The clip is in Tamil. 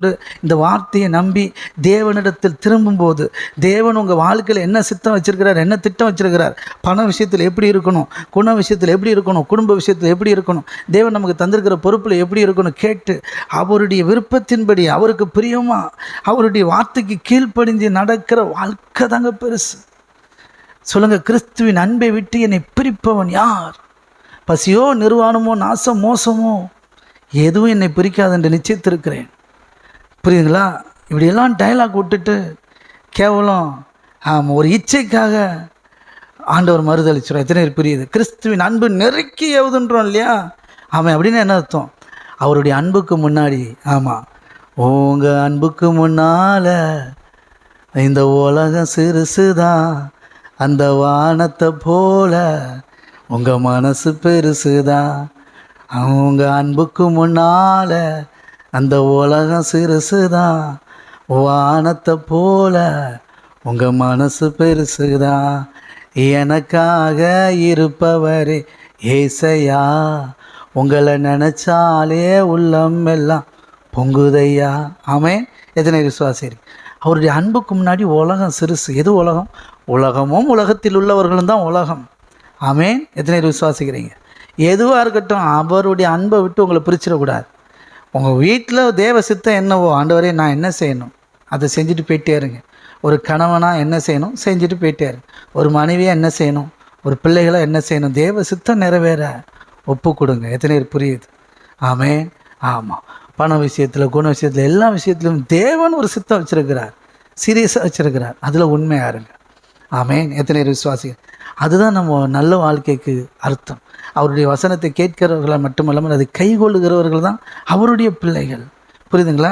விட்டு இந்த வார்த்தையை நம்பி தேவனிடத்தில் திரும்பும்போது தேவன் உங்கள் வாழ்க்கையில் என்ன சித்தம் வச்சுருக்கிறார், என்ன திட்டம் வச்சுருக்கிறார், பண விஷயத்தில் எப்படி இருக்கணும், குண விஷயத்தில் எப்படி இருக்கணும், குடும்ப விஷயத்தில் எப்படி இருக்கணும், தேவன் நமக்கு தந்திருக்கிற பொறுப்பில் எப்படி இருக்கணும் கேட்டு அவருடைய விருப்பத்தின்படி அவருக்கு பிரியமாக அவருடைய வார்த்தைக்கு கீழ்ப்படிஞ்சு நடக்கிற வாழ்க்கை தாங்க பெருசு. சொல்லுங்கள், கிறிஸ்துவின் அன்பை விட்டு என்னை பிரிப்பவன் யார்? பசியோ நிர்வாணமோ நாசம் மோசமோ எதுவும் என்னை பிரிக்காது என்று நிச்சயித்திருக்கிறேன். புரியுதுங்களா? இப்படியெல்லாம் டைலாக் விட்டுட்டு கேவலம் ஒரு இச்சைக்காக ஆண்டவர் மறுதளிச்சிடும். எத்தனை பேர் புரியுது? கிறிஸ்துவின் அன்பு நெருக்கி ஏவுதுன்றோம் இல்லையா? ஆமாம். அப்படின்னு என்ன அர்த்தம்? அவருடைய அன்புக்கு முன்னாடி, ஆமாம், உங்கள் அன்புக்கு முன்னால் இந்த உலகம் சிறுசுதான், அந்த வானத்தை போல உங்கள் மனசு பெருசுதான். அவங்க அன்புக்கு முன்னால் அந்த உலகம் சிறுசுதான், வானத்தை போல உங்கள் மனசு பெருசுதான். எனக்காக இருப்பவரே ஏசையா, உங்களை நினச்சாலே உள்ளம் எல்லாம் பொங்குதையா. ஆமென். எத்தனை விசுவாசி? அவருடைய அன்புக்கு முன்னாடி உலகம் சிறுசு. எது உலகம்? உலகமும் உலகத்தில் உள்ளவர்களும் தான் உலகம். ஆமென். எத்தனை விசுவாசிக்கிறீங்க? எதுவாக இருக்கட்டும், அவருடைய அன்பை விட்டு உங்களை பிரிச்சிடக்கூடாது. உங்கள் வீட்டில் தேவ சித்தம் என்னவோ, ஆண்டவரே நான் என்ன செய்யணும் அதை செஞ்சுட்டு போயிட்டே இருங்க. ஒரு கணவனாக என்ன செய்யணும் செஞ்சுட்டு போயிட்டே இருங்க. ஒரு மனைவியாக என்ன செய்யணும், ஒரு பிள்ளைகளாக என்ன செய்யணும், தேவ சித்தம் நிறைவேற ஒப்பு கொடுங்க. எத்தனை பேர் புரியுது? ஆமென். ஆமாம். பண விஷயத்தில், குண விஷயத்தில், எல்லா விஷயத்திலும் தேவன் ஒரு சித்தம் வச்சுருக்கிறார், சீரியஸாக வச்சுருக்கிறார். அதில் உண்மையாக இருங்க. ஆமென். எத்தனை பேர் விசுவாசிகள்? அதுதான் நம்ம நல்ல வாழ்க்கைக்கு அர்த்தம். அவருடைய வசனத்தை கேட்கிறவர்கள் மட்டுமல்லாமல் அதை கைகொள்ளுகிறவர்கள் தான் அவருடைய பிள்ளைகள். புரியுதுங்களா?